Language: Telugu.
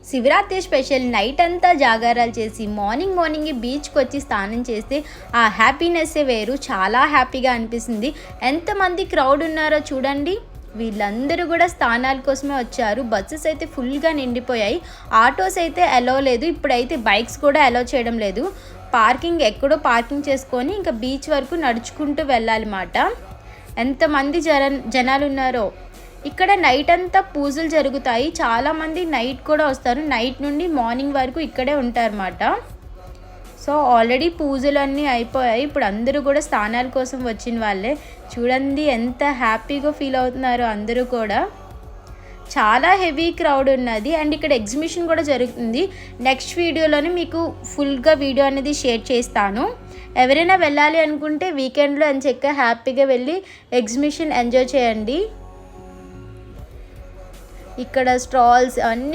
శివరాత్రి స్పెషల్ నైట్ అంతా జాగారాలు చేసి మార్నింగ్ బీచ్కి వచ్చి స్నానం చేస్తే ఆ హ్యాపీనెస్సే వేరు. చాలా హ్యాపీగా అనిపిస్తుంది. ఎంతమంది క్రౌడ్ ఉన్నారో చూడండి. వీళ్ళందరూ కూడా స్నానాల కోసమే వచ్చారు. బస్సెస్ అయితే ఫుల్గా నిండిపోయాయి. ఆటోస్ అయితే అలో లేదు. ఇప్పుడైతే బైక్స్ కూడా అలో చేయడం లేదు. ఎక్కడో పార్కింగ్ చేసుకొని ఇంకా బీచ్ వరకు నడుచుకుంటూ వెళ్ళాలన్నమాట. ఎంతమంది జనాలు ఉన్నారో. ఇక్కడ నైట్ అంతా పూజలు జరుగుతాయి. చాలామంది నైట్ కూడా వస్తారు. నైట్ నుండి మార్నింగ్ వరకు ఇక్కడే ఉంటారన్నమాట. సో ఆల్రెడీ పూజలన్నీ అయిపోయాయి. ఇప్పుడు అందరూ కూడా స్నానాల కోసం వచ్చిన వాళ్ళే. చూడండి ఎంత హ్యాపీగా ఫీల్ అవుతున్నారో అందరూ కూడా. చాలా హెవీ క్రౌడ్ ఉన్నది. అండ్ ఇక్కడ ఎగ్జిబిషన్ కూడా జరుగుతుంది. నెక్స్ట్ వీడియోలోనే మీకు ఫుల్గా వీడియో అనేది షేర్ చేస్తాను. ఎవరైనా వెళ్ళాలి అనుకుంటే వీకెండ్లో చక్కగా హ్యాపీగా వెళ్ళి ఎగ్జిబిషన్ ఎంజాయ్ చేయండి. ఇక్కడ స్టాల్స్ అన్నీ